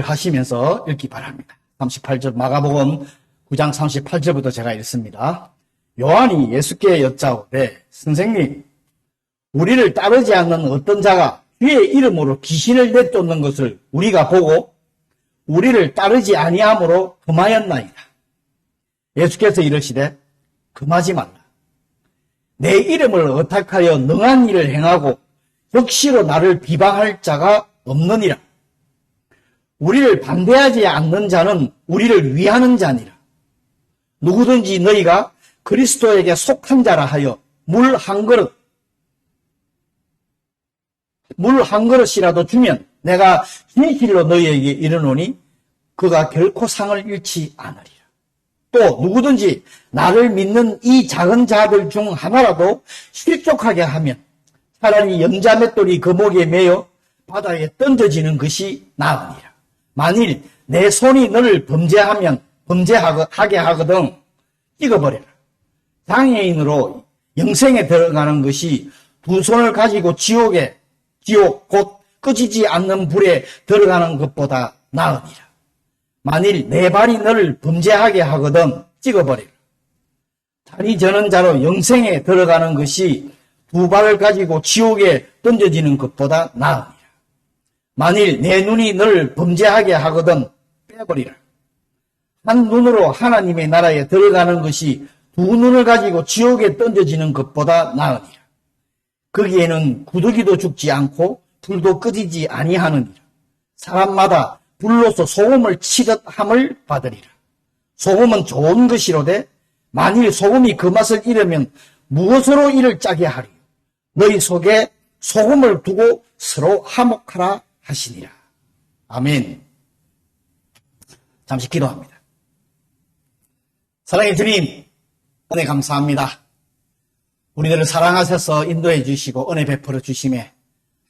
하시면서 읽기 바랍니다. 38절 마가복음 9장 38절부터 제가 읽습니다. 요한이 예수께 여짜오되 선생님, 우리를 따르지 않는 어떤 자가 주의 이름으로 귀신을 내쫓는 것을 우리가 보고 우리를 따르지 아니함으로 금하였나이다. 예수께서 이르시되 금하지 말라. 내 이름을 의탁하여 능한 일을 행하고 역시로 나를 비방할 자가 없느니라. 우리를 반대하지 않는 자는 우리를 위하는 자니라. 누구든지 너희가 그리스도에게 속한 자라 하여 물 한 그릇이라도 주면 내가 진실로 너희에게 이르노니 그가 결코 상을 잃지 않으리라. 또 누구든지 나를 믿는 이 작은 자들 중 하나라도 실족하게 하면 차라리 연자맷돌이 그 목에 매여 바다에 던져지는 것이 나으니라. 만일 내 손이 너를 범죄하게 하거든 찍어버려라. 장애인으로 영생에 들어가는 것이 두 손을 가지고 지옥 곧 꺼지지 않는 불에 들어가는 것보다 나으니라. 만일 내 발이 너를 범죄하게 하거든 찍어버려라. 다리 저는 자로 영생에 들어가는 것이 두 발을 가지고 지옥에 던져지는 것보다 나으니라. 만일 내 눈이 너를 범죄하게 하거든 빼버리라. 한 눈으로 하나님의 나라에 들어가는 것이 두 눈을 가지고 지옥에 던져지는 것보다 나으니라. 거기에는 구더기도 죽지 않고 불도 꺼지지 아니하느니라. 사람마다 불로서 소금을 치듯 함을 받으리라. 소금은 좋은 것이로되 만일 소금이 그 맛을 잃으면 무엇으로 이를 짜게 하리요. 너희 속에 소금을 두고 서로 화목하라 하시니라. 아멘. 잠시 기도합니다. 사랑의 주님, 은혜 감사합니다. 우리들을 사랑하셔서 인도해 주시고 은혜 베풀어 주심에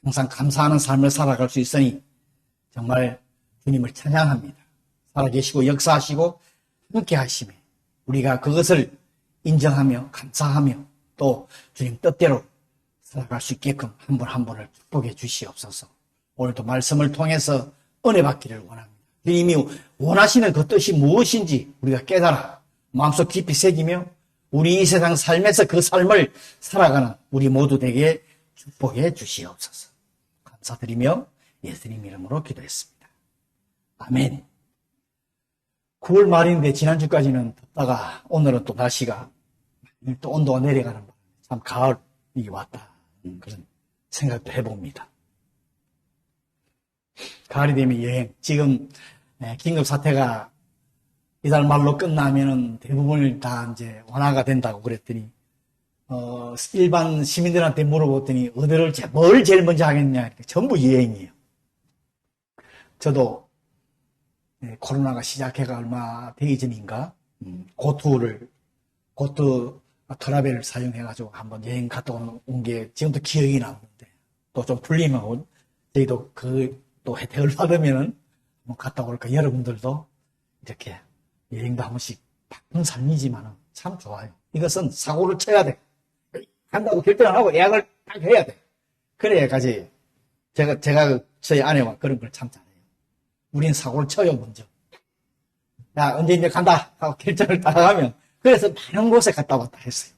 항상 감사하는 삶을 살아갈 수 있으니 정말 주님을 찬양합니다. 살아계시고 역사하시고 함께 하심에 우리가 그것을 인정하며 감사하며 또 주님 뜻대로 살아갈 수 있게끔 한 분 한 분을 축복해 주시옵소서. 오늘도 말씀을 통해서 은혜 받기를 원합니다. 주님이 원하시는 그 뜻이 무엇인지 우리가 깨달아 마음속 깊이 새기며 우리 이 세상 삶에서 그 삶을 살아가는 우리 모두 되게 축복해 주시옵소서. 감사드리며 예수님 이름으로 기도했습니다. 아멘. 9월 말인데 지난주까지는 덥다가 오늘은 또 날씨가 또 온도가 내려가는 바람에 참 가을이 왔다 그런 생각도 해봅니다. 가을이 되면 여행, 지금 긴급사태가 이달 말로 끝나면은 대부분을 다 이제 완화가 된다고 그랬더니, 일반 시민들한테 물어봤더니 뭘 제일 먼저 하겠냐. 전부 여행이에요. 저도 코로나가 시작해가 얼마 되기 전인가, 고트 트라벨을 사용해가지고 한번 여행 갔다 온 게 지금도 기억이 남는데, 또 좀 풀리면 저희도 또 혜택을 받으면은 한번 갔다 올까. 여러분들도 이렇게 여행도 한 번씩 바쁜 삶이지만은 참 좋아요. 이것은 사고를 쳐야 돼. 간다고 결정을 하고 예약을 딱 해야 돼. 그래야까지 제가 저희 아내와 그런 걸 참 잘해요. 우린 사고를 쳐요, 먼저. 야, 언제 이제 간다 하고 결정을 딱 하면, 그래서 많은 곳에 갔다 왔다 했어요.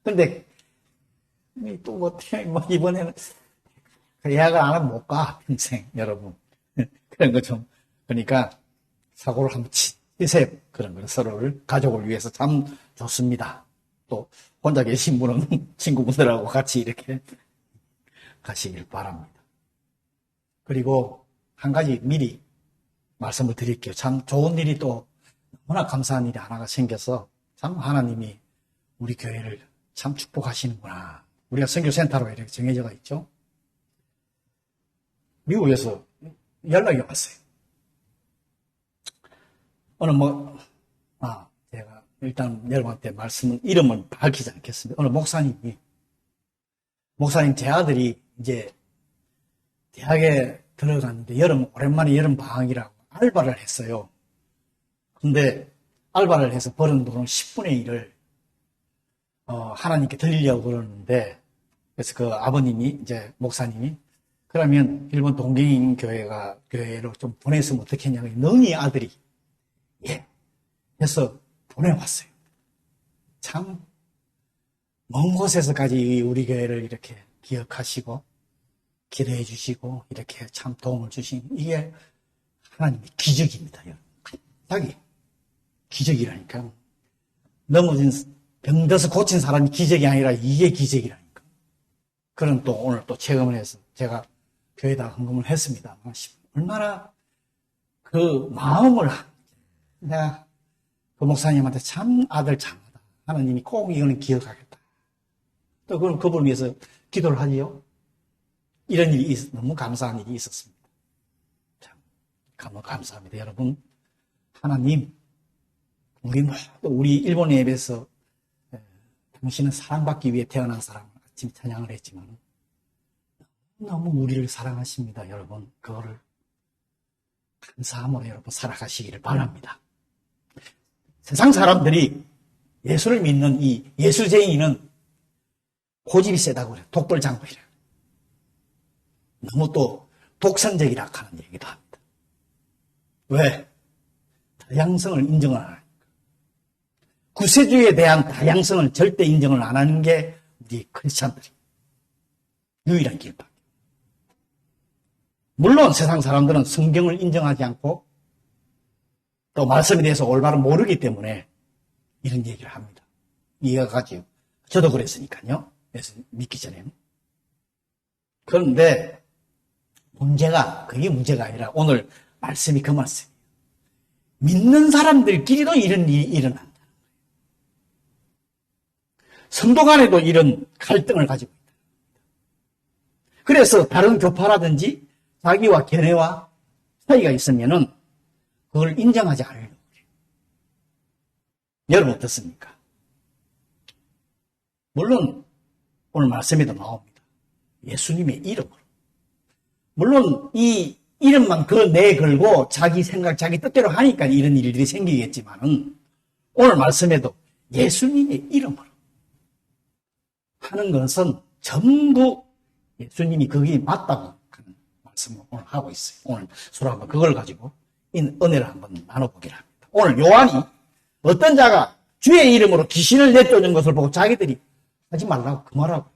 근데 또 이번에는 예약을 안 하면 못 가, 평생, 여러분. 그런 거 좀, 그러니까 사고를 한번 치세요. 그런 거 서로를, 가족을 위해서 참 좋습니다. 또 혼자 계신 분은 친구분들하고 같이 이렇게 가시길 바랍니다. 그리고 한 가지 미리 말씀을 드릴게요. 참 좋은 일이 또 너무나 감사한 일이 하나가 생겨서 참 하나님이 우리 교회를 참 축복하시는구나. 우리가 선교센터로 이렇게 정해져 있죠. 미국에서 연락이 왔어요. 오늘 제가 일단 여러분한테 이름은 밝히지 않겠습니다. 오늘 목사님 제 아들이 이제 대학에 들어갔는데 오랜만에 여름 방학이라고 알바를 했어요. 근데 알바를 해서 버는 돈을 10분의 1을 하나님께 드리려고 그러는데, 그래서 그 아버님이, 이제 목사님이 그러면 일본 동경인 교회로 좀 보냈으면 어떻게 했냐면 능이 아들이 해서 보내왔어요. 참 먼 곳에서까지 우리 교회를 이렇게 기억하시고 기도해 주시고 이렇게 참 도움을 주신 이게 하나님의 기적입니다. 갑자기 기적이라니까. 넘어진 병들어서 고친 사람이 기적이 아니라 이게 기적이라니까. 그런 또 오늘 또 체험을 해서 제가 교회에다 헌금을 했습니다. 얼마나 그 마음을 내가 그 목사님한테 참 아들 장하다. 하나님이 꼭 이거는 기억하겠다. 또 그럼 그분을 위해서 기도를 하지요. 이런 일이 너무 감사한 일이 있었습니다. 참 너무 감사합니다. 여러분, 하나님, 우리 일본 예배에서 당신은 사랑받기 위해 태어난 사람을 아침 찬양을 했지만 너무 우리를 사랑하십니다. 여러분, 그거를 감사함으로 여러분 살아가시기를 바랍니다. 세상 사람들이 예수를 믿는 이 예수쟁이는 고집이 세다고 그래요. 독불장군이라. 너무 또 독선적이라 하는 얘기도 합니다. 왜? 다양성을 인정을 안 하니까. 구세주에 대한 다양성을 절대 인정을 안 하는 게 우리 크리스찬들이 유일한 길밖에. 물론 세상 사람들은 성경을 인정하지 않고 또 말씀에 대해서 올바로 모르기 때문에 이런 얘기를 합니다. 이해가 가지요. 저도 그랬으니까요. 그래서 믿기 전에는. 그런데 그게 문제가 아니라 오늘 말씀이 그 말씀이에요. 믿는 사람들끼리도 이런 일이 일어난다. 성도 간에도 이런 갈등을 가지고 있다. 그래서 다른 교파라든지 자기와 견해와 차이가 있으면은 그걸 인정하지 않으려고 그래요. 여러분 어떻습니까? 물론 오늘 말씀에도 나옵니다. 예수님의 이름으로. 물론 이 이름만 내걸고 자기 생각, 자기 뜻대로 하니까 이런 일들이 생기겠지만은 오늘 말씀에도 예수님의 이름으로 하는 것은 전부 예수님이 그게 맞다고 하는 말씀을 오늘 하고 있어요. 오늘 서로 한번 그걸 가지고 은혜를 한번 나눠보기를 합니다. 오늘 요한이 어떤 자가 주의 이름으로 귀신을 내쫓는 것을 보고 자기들이 하지 말라고 그만하고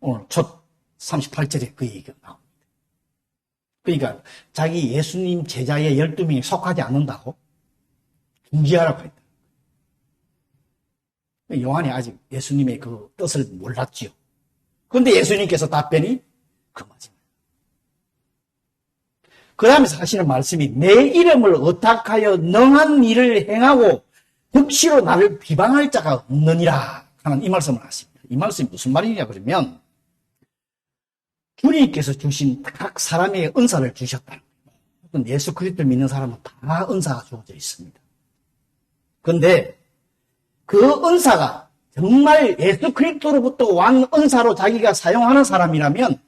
오늘 첫 38절에 그 얘기가 나옵니다. 그러니까 자기 예수님 제자의 12명이 속하지 않는다고 중지하라고 했다. 요한이 아직 예수님의 그 뜻을 몰랐지요. 그런데 예수님께서 답변이 그거지. 그 다음에 하시는 말씀이 내 이름을 의탁하여 능한 일을 행하고 득시로 나를 비방할 자가 없느니라 하는 이 말씀을 하십니다. 이 말씀이 무슨 말이냐 그러면 주님께서 주신 각 사람에게 은사를 주셨다. 예수 그리스도를 믿는 사람은 다 은사가 주어져 있습니다. 그런데 그 은사가 정말 예수 그리스도로부터 왕 은사로 자기가 사용하는 사람이라면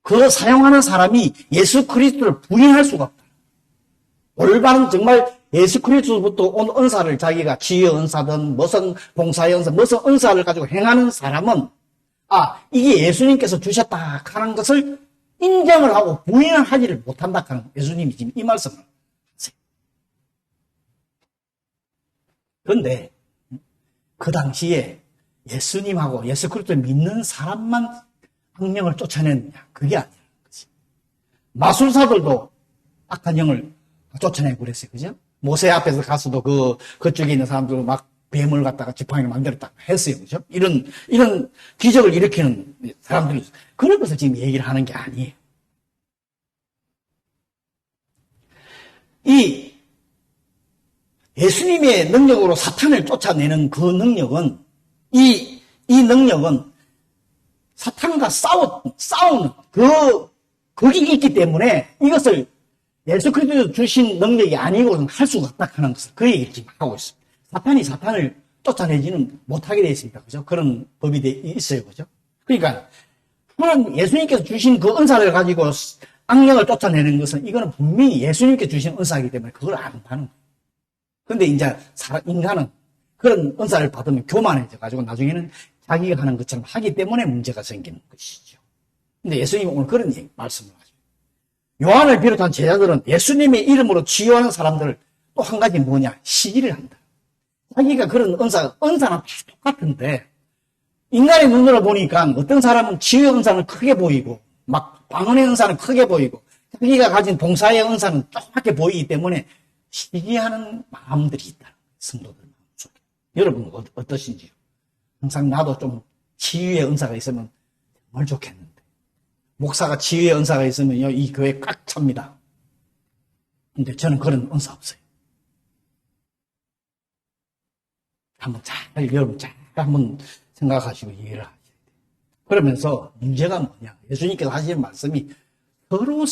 그 사용하는 사람이 예수 그리스도를 부인할 수가 없다. 올바른 정말 예수 그리스도로부터 온 은사를 자기가 지혜 은사든 무슨 봉사의 은사, 무슨 은사를 가지고 행하는 사람은 이게 예수님께서 주셨다 하는 것을 인정을 하고 부인을 하지를 못한다 하는 예수님이 지금 이 말씀을 하세요. 그런데 그 당시에 예수님하고 예수 그리스도를 믿는 사람만 악령을 쫓아냈느냐? 그게 아니라는 거지. 마술사들도 악한 영을 쫓아내고 그랬어요. 그죠? 모세 앞에서 가서도 그쪽에 있는 사람들 막 뱀을 갖다가 지팡이를 만들었다고 했어요. 그죠? 이런 기적을 일으키는 사람들이 있어요. 그런 것을 지금 얘기를 하는 게 아니에요. 이 예수님의 능력으로 사탄을 쫓아내는 그 능력은 이 능력은 사탄과 싸우는 그게 있기 때문에 이것을 예수 그리스도 주신 능력이 아니고는 할 수가 없다 하는 것을 그 얘기를 지금 하고 있습니다. 사탄이 사탄을 쫓아내지는 못하게 되어 있습니다. 그죠? 그런 법이 있어요. 그죠? 그러니까 하나님 예수님께서 주신 그 은사를 가지고 악령을 쫓아내는 것은 이거는 분명히 예수님께 주신 은사이기 때문에 그걸 안 한다는 거예요. 그런데 이제 인간은 그런 은사를 받으면 교만해져 가지고 나중에는 자기가 하는 것처럼 하기 때문에 문제가 생기는 것이죠. 근데 예수님은 오늘 그런 말씀을 하죠. 요한을 비롯한 제자들은 예수님의 이름으로 치유하는 사람들을 또 한 가지 뭐냐? 시기를 한다. 자기가 그런 은사는 다 똑같은데 인간의 눈으로 보니까 어떤 사람은 치유의 은사는 크게 보이고 막 방언의 은사는 크게 보이고 자기가 가진 봉사의 은사는 조그맣게 보이기 때문에 시기하는 마음들이 있다. 성도들 마음속에. 여러분 어떠신지요? 항상 나도 좀 치유의 은사가 있으면 정말 좋겠는데 목사가 치유의 은사가 있으면 이 교회 꽉 찹니다. 근데 저는 그런 은사 없어요. 여러분 잘 한번 생각하시고 이해를 하셔야 돼요. 그러면서 문제가 뭐냐? 예수님께서 하시는 말씀이 서로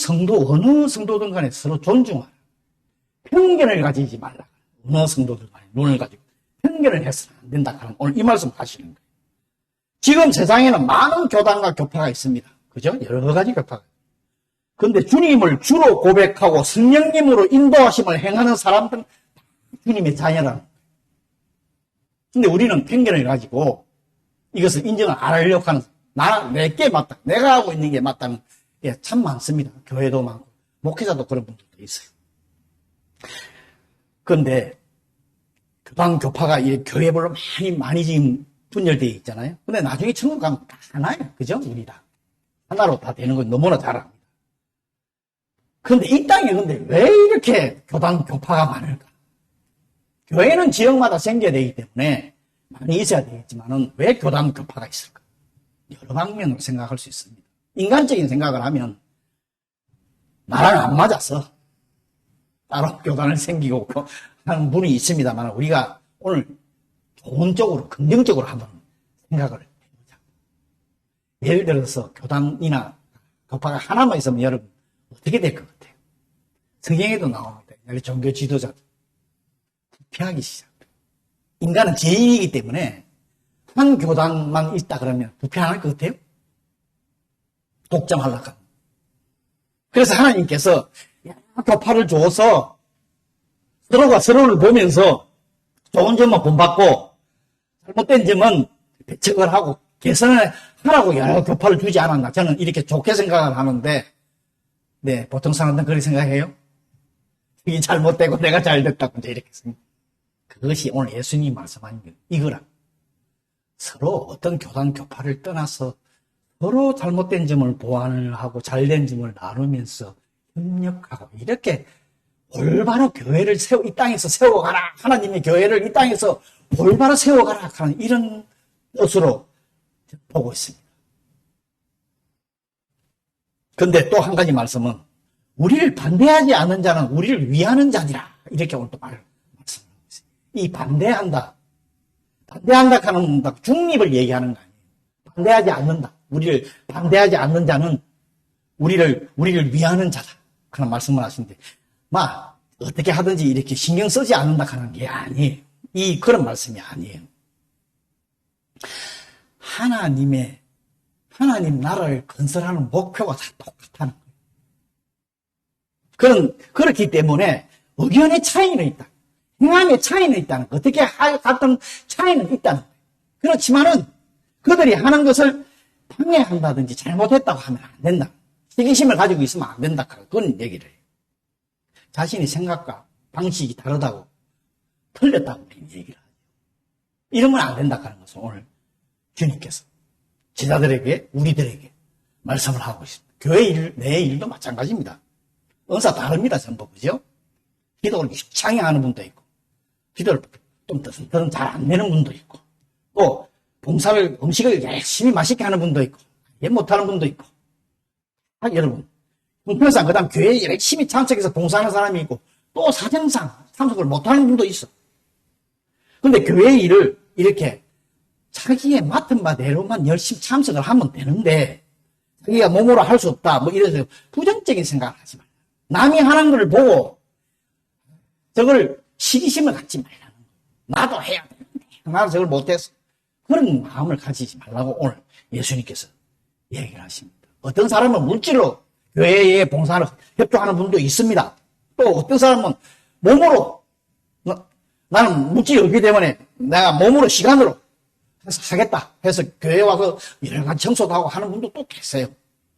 어느 성도든 간에 서로 존중하라. 편견을 가지지 말라. 어느 성도든 간에 눈을 가지고 편견을 해서는 안 된다. 오늘 이 말씀 하시는 거예요. 지금 세상에는 많은 교단과 교파가 있습니다. 그죠? 여러 가지 교파가. 그런데 주님을 주로 고백하고 성령님으로 인도하심을 행하는 사람들은 주님의 자녀라는 거예요. 근데 우리는 편견을 가지고 이것을 인정을 안 하려고 하는, 내게 맞다. 내가 하고 있는 게 맞다는 게 참 많습니다. 교회도 많고, 목회자도 그런 분들도 있어요. 그런데 교단, 교파가 이 교회별로 많이 지금 분열되어 있잖아요. 근데 나중에 천국 가면 다 하나예요. 그죠? 우리 다. 하나로 다 되는 건 너무나 잘 압니다. 그런데 이 땅에 근데 왜 이렇게 교단, 교파가 많을까? 교회는 지역마다 생겨야 되기 때문에 많이 있어야 되겠지만은 왜 교단, 교파가 있을까? 여러 방면으로 생각할 수 있습니다. 인간적인 생각을 하면 나랑 안 맞아서 따로 교단을 생기고 하는 분이 있습니다만 우리가 오늘 좋은 쪽으로, 긍정적으로 한번 생각을 해보자. 예를 들어서 교단이나 교파가 하나만 있으면 여러분 어떻게 될 것 같아요? 성경에도 나옵니다. 종교 지도자들. 부패하기 시작합니다. 인간은 죄인이기 때문에 한 교단만 있다 그러면 부패 안 할 것 같아요? 독점하려고 합니다. 그래서 하나님께서 교파를 줘서 서로가 서로를 보면서 좋은 점만 본받고 잘못된 점은 배척을 하고 개선을 하라고 여러 교파를 주지 않았나. 저는 이렇게 좋게 생각을 하는데 네, 보통 사람들은 그렇게 생각해요. 이게 잘못되고 내가 잘됐다고 이렇게 생각해요. 그것이 오늘 예수님이 말씀하는 게 이거라. 서로 어떤 교단, 교파를 떠나서 서로 잘못된 점을 보완을 하고 잘된 점을 나누면서 협력하고 이렇게 올바로 교회를 이 땅에서 세워가라. 하나님의 교회를 이 땅에서 올바로 세워가라 하는 이런 뜻으로 보고 있습니다. 그런데 또 한 가지 말씀은 우리를 반대하지 않는 자는 우리를 위하는 자니라. 이렇게 오늘 또 말씀을 하고 있어요. 이 반대한다 하는 중립을 얘기하는 거 아니에요. 반대하지 않는다. 우리를 반대하지 않는 자는 우리를 위하는 자다. 그런 말씀을 하시는데, 어떻게 하든지 이렇게 신경 쓰지 않는다 하는 게 아니에요. 그런 말씀이 아니에요. 하나님 나라를 건설하는 목표가 다 똑같다는 거예요. 그렇기 때문에 의견의 차이는 있다. 행함의 차이는 있다는 거예요. 어떻게 같은 차이는 있다는 거예요. 그렇지만은 그들이 하는 것을 방해한다든지 잘못했다고 하면 안 된다. 시기심을 가지고 있으면 안 된다. 그런 얘기를 해요. 자신의 생각과 방식이 다르다고 틀렸다고 얘기를 하죠. 이러면 안 된다는 것을 오늘 주님께서 제자들에게 우리들에게 말씀을 하고 있습니다. 교회 일, 내 일도 마찬가지입니다. 은사 다릅니다. 전부 그죠? 기도를 유창히 하는 분도 있고 기도를 좀 잘 안 내는 분도 있고 또 봉사를 음식을 열심히 맛있게 하는 분도 있고 예 못하는 분도 있고 여러분 형편상 그다음 교회에 열심히 참석해서 봉사하는 사람이 있고 또 사정상 참석을 못하는 분도 있어. 그런데 교회 일을 이렇게 자기의 맡은 바대로만 열심히 참석을 하면 되는데 자기가 몸으로 할 수 없다 이래서 부정적인 생각을 하지 말라. 남이 하는 걸 보고 저걸 시기심을 갖지 말라는 거예요. 나도 해야 되는데 나도 저걸 못해서 그런 마음을 가지지 말라고 오늘 예수님께서 얘기를 하십니다. 어떤 사람은 물질로 교회에 봉사를 협조하는 분도 있습니다. 또 어떤 사람은 몸으로 나는 물질이 없기 때문에 내가 몸으로 시간으로 해서 하겠다 해서 교회에 와서 여러 가지 청소도 하고 하는 분도 또 계세요.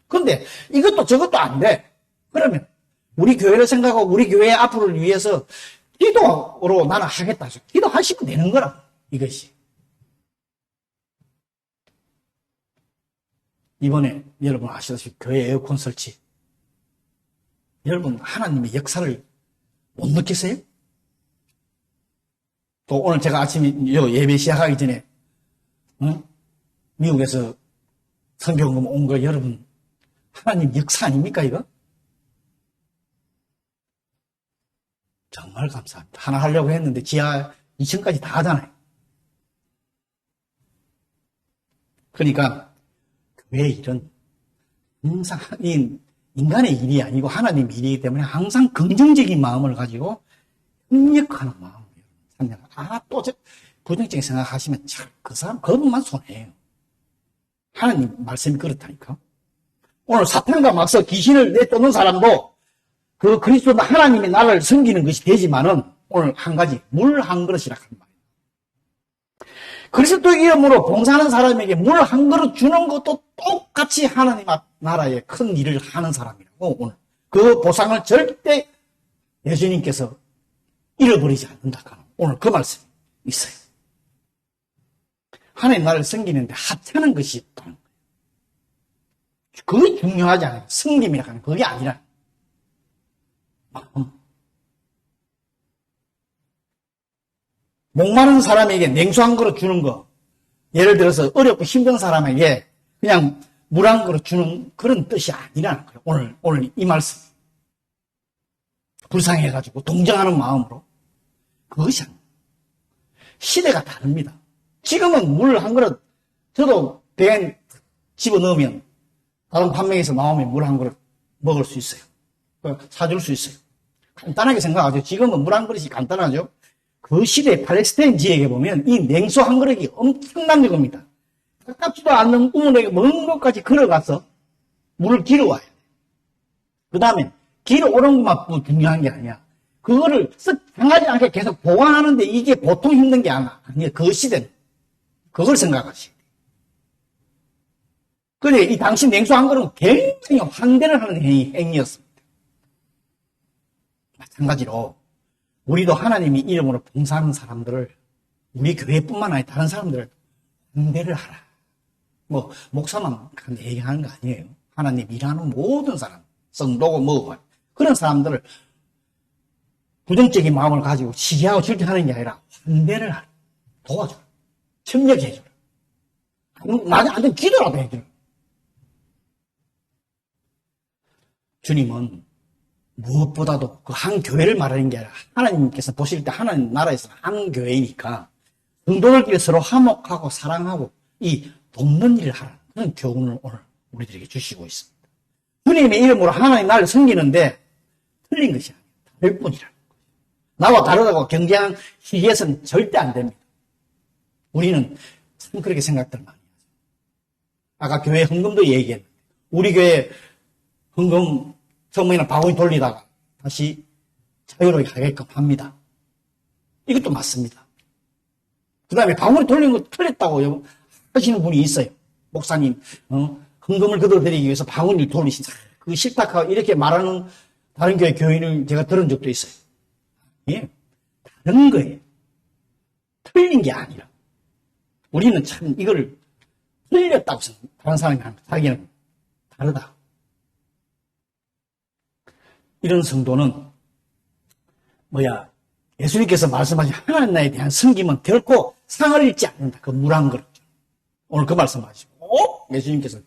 그런데 이것도 저것도 안 돼. 그러면 우리 교회를 생각하고 우리 교회의 앞으로를 위해서 기도로 나는 하겠다. 기도하시면 되는 거라, 이것이. 이번에 여러분 아시다시피 교회 에어컨 설치. 여러분 하나님의 역사를 못 느끼세요? 또 오늘 제가 아침에 예배 시작하기 전에 미국에서 선교금 온 거 여러분 하나님 역사 아닙니까 이거? 정말 감사합니다. 하나 하려고 했는데 지하 2층까지 다 하잖아요. 그러니까 교회의 일은 항상 인간의 일이 아니고 하나님 일이기 때문에 항상 긍정적인 마음을 가지고 협력하는 마음을 참여하고 또 부정적인 생각하시면 참 그 사람 그분만 손해예요. 하나님 말씀이 그렇다니까. 오늘 사탄과 맞서 귀신을 내쫓는 사람도 그 그리스도 하나님의 나라를 섬기는 것이 되지만은 오늘 한 가지 물 한 그릇이라 하는 말이에요. 그리스도 이름으로 봉사하는 사람에게 물 한 그릇 주는 것도 똑같이 하나님 나라의 큰 일을 하는 사람이라고 오늘 그 보상을 절대 예수님께서 잃어버리지 않는다 하는 오늘 그 말씀이 있어요. 하나님 나라를 섬기는데 하찮은 것이 없다는 거예요. 그게 중요하지 않아요. 섬김이라 하는 그게 아니라 목마른 사람에게 냉수 한 그릇 주는 거, 예를 들어서 어렵고 힘든 사람에게 그냥 물 한 그릇 주는 그런 뜻이 아니라는 거예요. 오늘 이 말씀. 불쌍해가지고 동정하는 마음으로. 그것이 아니에요. 시대가 다릅니다. 지금은 물 한 그릇, 저도 배에 집어넣으면 다른 판매에서 나오면 물 한 그릇 먹을 수 있어요. 사줄 수 있어요. 간단하게 생각하죠. 지금은 물 한 그릇이 간단하죠. 그 시대 팔레스타인 지역에 보면 이 냉수 한 그릇이 엄청난 겁니다. 가깝지도 않는 우물에 먼 곳까지 걸어가서 물을 길어와야 돼. 그 다음에 길어오는 것만 중요한 게 아니야. 그거를 쓱 상하지 않게 계속 보관하는데 이게 보통 힘든 게 아니에요. 그 시대는. 그걸 생각하시죠. 그런데 이 당시 냉수 한 그릇은 굉장히 환대를 하는 행위였습니다. 마찬가지로 우리도 하나님의 이름으로 봉사하는 사람들을 우리 교회뿐만 아니라 다른 사람들을 환대를 하라. 목사만 얘기하는 거 아니에요. 하나님 일하는 모든 사람, 성도고 뭐고 그런 사람들을 부정적인 마음을 가지고 시기하고 질투하는 게 아니라 환대를 하라. 도와줘라. 협력해줘라. 나한테 기도라도 해줘라. 주님은 무엇보다도 그 한 교회를 말하는 게 아니라 하나님께서 보실 때 하나님 나라에서는 한 교회니까 성도들끼리 서로 화목하고 사랑하고 이 돕는 일을 하라는 그런 교훈을 오늘 우리들에게 주시고 있습니다. 주님의 이름으로 하나님 나라를 섬기는데 틀린 것이 아니에요. 다를 뿐이라는 거예요. 나와 다르다고 경쟁한 시기에서는 절대 안 됩니다. 우리는 참 그렇게 생각들 많이 하죠. 아까 교회 헌금도 얘기했는데 우리 교회 헌금 처음에는 바구니 돌리다가 다시 자유롭게 하게끔 합니다. 이것도 맞습니다. 그 다음에 바구니 돌리는 거 틀렸다고 하시는 분이 있어요. 목사님, 헌금을 그대로 드리기 위해서 바구니를 돌리신다. 그거 싫다고 이렇게 말하는 다른 교회 교인을 제가 들은 적도 있어요. 예, 다른 거예요. 틀린 게 아니라. 우리는 참 이거를 틀렸다고 생각해요. 다른 사람이 하는 거. 자기는 다르다. 이런 성도는 예수님께서 말씀하신 하나님 나라에 대한 섬김은 결코 상을 잃지 않는다. 그 물 한 그릇. 오늘 그 말씀하시고 예수님께서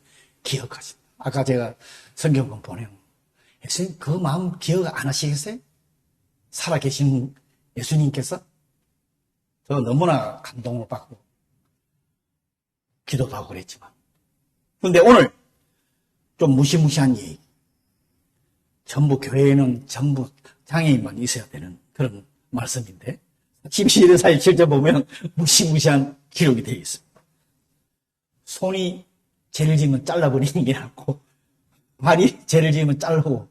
기억하신다. 아까 제가 성경권 보내요. 예수님 그 마음 기억 안 하시겠어요? 살아계신 예수님께서 저 너무나 감동을 받고 기도도 하고 그랬지만 그런데 오늘 좀 무시무시한 얘기. 전부 교회에는 전부 장애인만 있어야 되는 그런 말씀인데 집시일의 47절 보면 무시무시한 기록이 되어 있습니다. 손이 죄를 지으면 잘라버리는 게 낫고 발이 죄를 지으면 자르고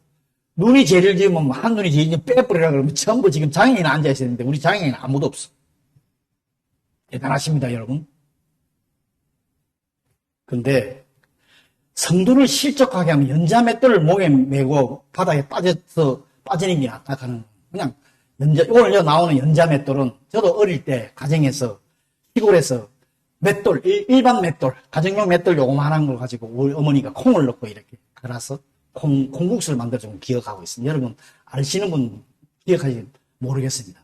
눈이 죄를 지으면 한 눈이 죄를 지으면 빼버리라 그러면 전부 지금 장애인 앉아 있었는데 우리 장애인 아무도 없어. 대단하십니다 여러분. 근데 성도를 실족하게 하면 연자맷돌을 목에 메고 바닥에 빠지는 게 낫다 하는, 그냥 오늘 나오는 연자맷돌은 저도 어릴 때 가정에서, 시골에서 맷돌, 일반 맷돌, 가정용 맷돌 요거만한 걸 가지고 우리 어머니가 콩을 넣고 이렇게 갈아서 콩국수를 만들어준 기억하고 있습니다. 여러분 아시는 분 기억하지 모르겠습니다.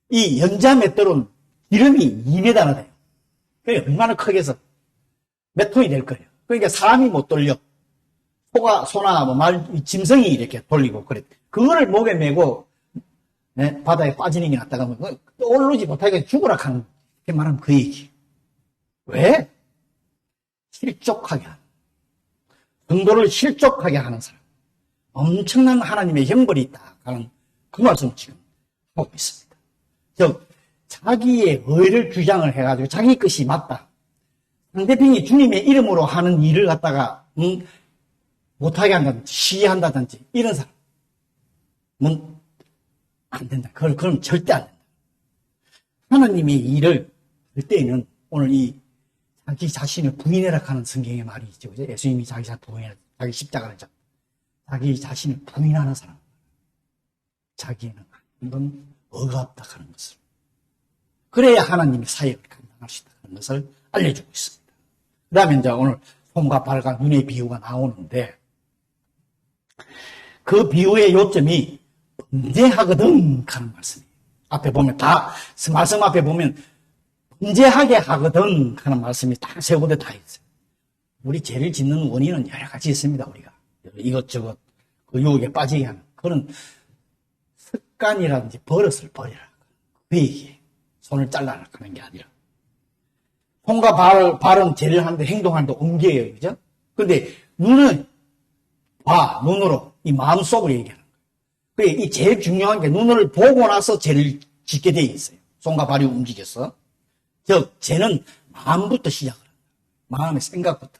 이 연자 맷돌은 기름이 2m나 돼요. 그게 얼마나 크게 해서 몇 톤이 될 거예요. 그러니까 사람이 못 돌려. 소나 짐승이 이렇게 돌리고 그래. 그거를 목에 메고 네, 바다에 빠지는 게 낫다가 떠오르지 못하게 죽으라 하는 게 말하면 그 얘기. 왜? 실족하게 하는. 성도를 실족하게 하는 사람. 엄청난 하나님의 형벌이 있다 하는 그 말씀을 지금 하고 있습니다. 즉 자기의 의를 주장을 해가지고 자기 것이 맞다. 상대편이 주님의 이름으로 하는 일을 갖다가 못하게 한다든지 시기한다든지 이런 사람은 안 된다. 그럼 절대 안 된다. 하나님의 일을 할 때에는 오늘 이 자기 자신을 부인해라 하는 성경의 말이 있죠. 그죠? 예수님이 자기 자신을 부인해라. 자기 십자가를 잡고 자기 자신을 부인하는 사람. 자기에는 이건 의가 없다 하는 것을. 그래야 하나님의 사역을 감당할 수 있다는 것을 알려주고 있습니다. 그 다음에 이제 오늘 손과 발과 눈의 비유가 나오는데 그 비유의 요점이 범죄하거든 하는 말씀이에요. 앞에 보면 말씀 앞에 보면 범죄하게 하거든 하는 말씀이 딱 세 군데 다 있어요. 우리 죄를 짓는 원인은 여러 가지 있습니다. 우리가 이것저것 그 유혹에 빠지게 하는 그런 습관이라든지 버릇을 버리라. 그 얘기예요. 손을 잘라라 하는 게 아니라. 손과 발은 죄를 하는데 행동하는데 옮겨요. 그죠? 근데 눈은 눈으로 이 마음속으로 얘기하는 거예요. 이 제일 중요한 게 눈을 보고 나서 죄를 짓게 돼 있어요. 손과 발이 움직여서. 즉 죄는 마음부터 시작을 합니다. 마음의 생각부터.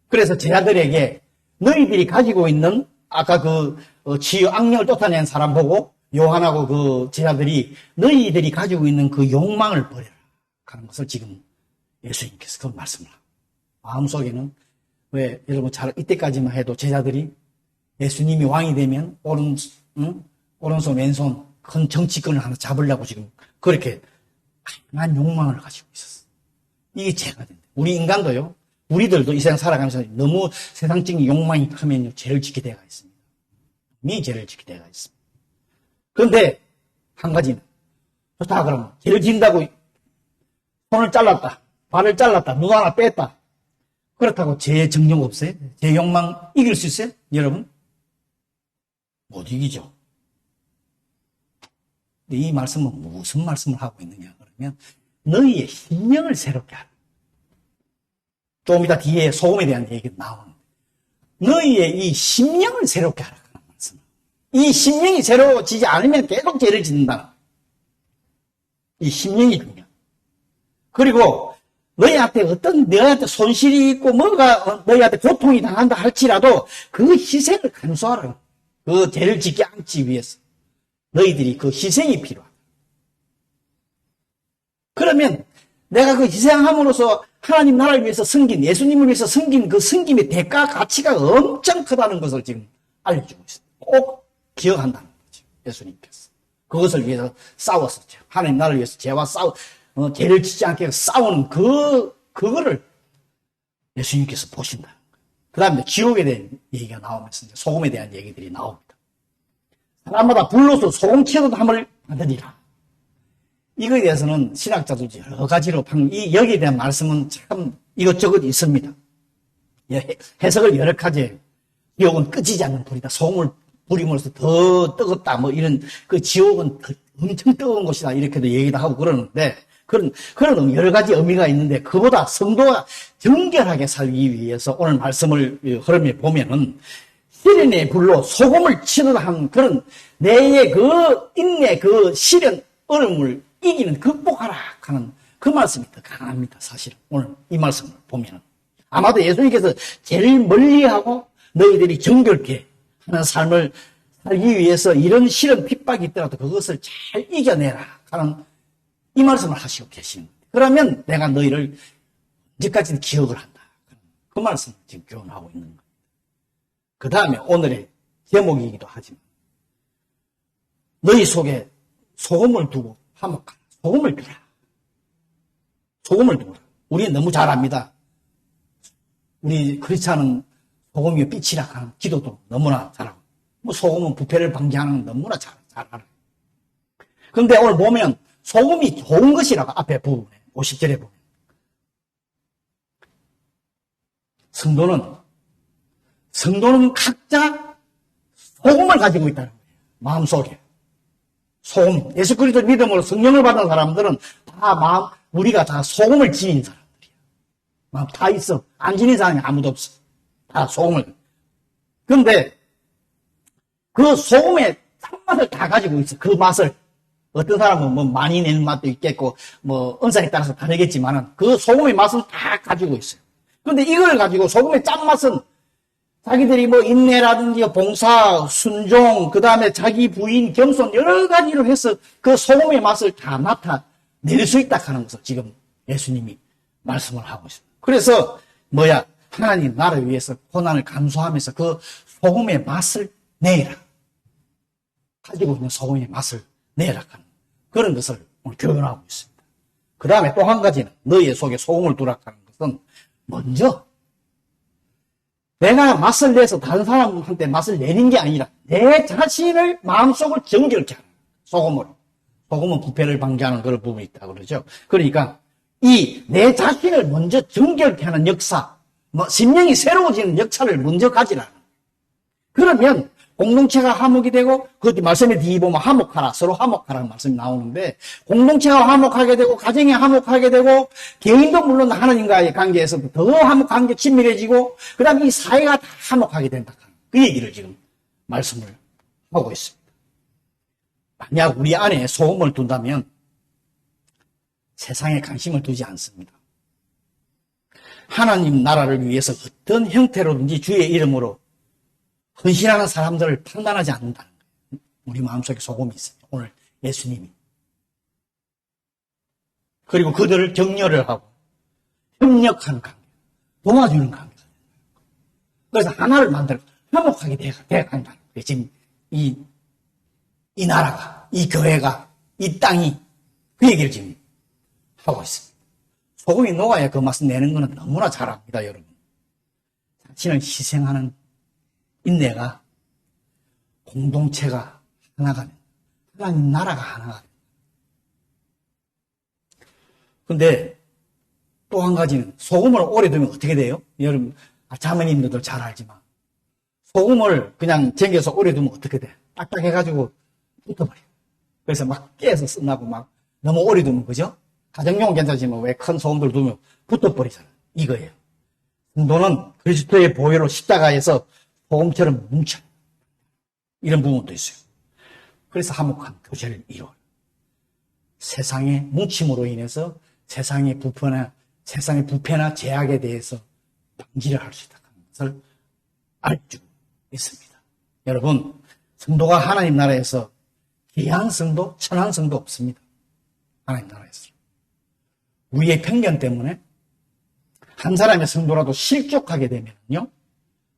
그래서 제자들에게 너희들이 가지고 있는 아까 악령을 쫓아낸 사람 보고 요한하고 그 제자들이 너희들이 가지고 있는 그 욕망을 버려라 하는 것을 지금 예수님께서 그 말씀을 하고 마음속에는 왜 여러분 이때까지만 해도 제자들이 예수님이 왕이 되면 오른손 왼손 큰 정치권을 하나 잡으려고 지금 그렇게 강한 욕망을 가지고 있었어. 이게 죄가 된다. 우리 인간도요. 우리들도 이 세상 살아가면서 너무 세상적인 욕망이 크면 죄를 짓게 되어 있습니다. 이미 죄를 짓게 되어 있습니다. 그런데 한 가지는 좋다 그러면 죄를 짓는다고 손을 잘랐다. 발을 잘랐다. 눈 하나 뺐다. 그렇다고 죄의 정령 없어요? 죄 욕망 이길 수 있어요? 여러분? 못 이기죠. 근데 이 말씀은 무슨 말씀을 하고 있느냐 그러면 너희의 심령을 새롭게 하라. 좀 이따 뒤에 소금에 대한 얘기가 나오는데 너희의 이 심령을 새롭게 하라 하는 말씀. 이 심령이 새로워지지 않으면 계속 죄를 짓는다. 이 심령이 중요해. 그리고 너희한테 너희한테 손실이 있고 뭐가 너희한테 고통이 당한다 할지라도 그 희생을 감수하라. 그 죄를 짓지 않기 위해서 너희들이 그 희생이 필요하다. 그러면 내가 그 희생함으로써 하나님 나라를 위해서 섬긴 예수님을 위해서 섬긴 그 섬김의 대가 가치가 엄청 크다는 것을 지금 알려주고 있습니다. 꼭 기억한다는 거죠. 예수님께서 그것을 위해서 싸웠었죠. 하나님 나라를 위해서 죄와 죄를 짓지 않게 싸우는 그거를 예수님께서 보신다는 거예요. 그 다음에 지옥에 대한 얘기가 나오면서 소금에 대한 얘기들이 나옵니다. 사람마다 불로서 소금 취급함을 받으리라. 이거에 대해서는 신학자들 여러 가지로 여기에 대한 말씀은 참 이것저것 있습니다. 해석을 여러 가지 해요. 지옥은 끄지지 않는 불이다. 소금을 부림으로써 더 뜨겁다. 뭐 이런 그 지옥은 엄청 뜨거운 곳이다. 이렇게도 얘기도 하고 그러는데 그런 여러 가지 의미가 있는데 그보다 성도가 정결하게 살기 위해서 오늘 말씀을 흐름에 보면은 시련의 불로 소금을 치르한 그런 내의 그 인내 그 시련 어려움을 이기는 극복하라 하는 그 말씀이 더 강합니다. 사실은 오늘 이 말씀을 보면은 아마도 예수님께서 제일 멀리하고 너희들이 정결케 하는 삶을 살기 위해서 이런 시련 핍박이 있더라도 그것을 잘 이겨내라 하는 이 말씀을 하시고 계시는 거예요. 그러면 내가 너희를 이제까지는 기억을 한다. 그 말씀을 지금 교훈하고 있는 겁니다. 그 다음에 오늘의 제목이기도 하지만 너희 속에 소금을 두고 화목하라. 소금을 두라. 소금을 두라. 우리는 너무 잘 압니다. 우리 크리스찬은 소금이 빛이라 하는 기도도 너무나 잘하고 뭐 소금은 부패를 방지하는 건 너무나 잘 알아요. 그런데 오늘 보면 소금이 좋은 것이라고 앞에 부분에 50절에 보면 성도는 각자 소금을 가지고 있다는 거예요. 마음속에. 소금. 예수 그리스도 믿음으로 성령을 받은 사람들은 다 우리가 다 소금을 지닌 사람들이야. 마음 다 있어. 안 지닌 사람이 아무도 없어. 다 소금을. 그런데 그 소금의 짠맛을 다 가지고 있어. 그 맛을. 어떤 사람은 뭐 많이 내는 맛도 있겠고, 뭐 은사에 따라서 다르겠지만은 그 소금의 맛은 다 가지고 있어요. 그런데 이걸 가지고 소금의 짠맛은 자기들이 뭐 인내라든지 봉사, 순종, 그 다음에 자기 부인, 겸손 여러 가지로 해서 그 소금의 맛을 다 나타낼 수 있다 하는 것을 지금 예수님이 말씀을 하고 있습니다. 그래서 하나님 나라를 위해서 고난을 감수하면서 그 소금의 맛을 내라. 가지고 있는 소금의 맛을 내라 하는 그런 것을 오늘 교훈하고 있습니다. 그 다음에 또 한 가지는 너희의 속에 소금을 두라 하는 것은 먼저 내가 맛을 내서 다른 사람한테 맛을 내는 게 아니라 내 자신을 마음속을 정결케 하는 소금으로. 소금은 부패를 방지하는 그런 부분이 있다고 그러죠. 그러니까 이 내 자신을 먼저 정결케 하는 역사, 심령이 새로워지는 역사를 먼저 가지라는. 그러면 공동체가 화목이 되고, 그것도 말씀에 뒤에 보면 화목하라, 서로 화목하라는 말씀이 나오는데, 공동체가 화목하게 되고, 가정이 화목하게 되고, 개인도 물론 하나님과의 관계에서도 더 화목한 게 친밀해지고, 그 다음에 이 사회가 다 화목하게 된다. 그 얘기를 지금 말씀을 하고 있습니다. 만약 우리 안에 소금을 둔다면, 세상에 관심을 두지 않습니다. 하나님 나라를 위해서 어떤 형태로든지 주의 이름으로 헌신하는 사람들을 판단하지 않는다는 거예요. 우리 마음속에 소금이 있어요. 오늘 예수님이. 그리고 그들을 격려를 하고 협력하는 관계, 도와주는 관계가 된다. 그래서 하나를 만들어 화목하게 되어간다는 거예요. 지금 이 나라가, 이 교회가, 이 땅이 그 얘기를 지금 하고 있습니다. 소금이 녹아야 그 맛을 내는 것은 너무나 잘 압니다, 여러분. 자신을 희생하는 인내가 공동체가 하나가 된다. 하나님 나라가 하나가 된다. 근데 또 한 가지는 소금을 오래 두면 어떻게 돼요? 여러분, 자매님들도 잘 알지만 소금을 그냥 쟁여서 오래 두면 어떻게 돼? 딱딱해가지고 붙어버려요. 그래서 막 깨서 쓴다고 막 너무 오래 두면 그죠? 가정용은 괜찮지만 왜 큰 소금들 두면 붙어버리잖아요. 이거예요. 성도는 그리스도의 보혈로 십자가에서 소금처럼 뭉쳐요. 이런 부분도 있어요. 그래서 화목한 교제를 이루어요. 세상의 뭉침으로 인해서 세상의 부패나 제약에 대해서 방지를 할 수 있다는 것을 알 수 있습니다. 여러분, 성도가 하나님 나라에서 귀한 성도, 천한 성도 없습니다. 하나님 나라에서. 우리의 편견 때문에 한 사람의 성도라도 실족하게 되면요,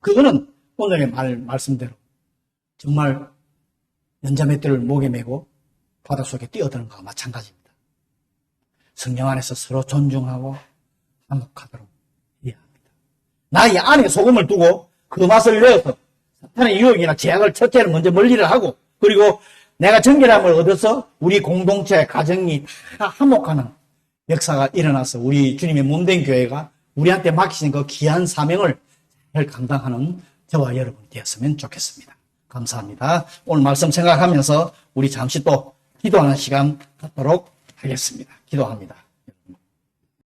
그거는 오늘의 말씀대로 정말 연자맷돌을 목에 메고 바닷속에 뛰어드는 것과 마찬가지입니다. 성령 안에서 서로 존중하고 화목하도록 해야 합니다. 나의 안에 소금을 두고 그 맛을 내어서 사탄의 유혹이나 제약을 첫째는 먼저 멀리를 하고, 그리고 내가 정결함을 얻어서 우리 공동체, 가정이 다 화목하는 역사가 일어나서 우리 주님의 몸된 교회가 우리한테 맡기신 그 귀한 사명을 잘 감당하는 저와 여러분 되었으면 좋겠습니다. 감사합니다. 오늘 말씀 생각하면서 우리 잠시 또 기도하는 시간 갖도록 하겠습니다. 기도합니다.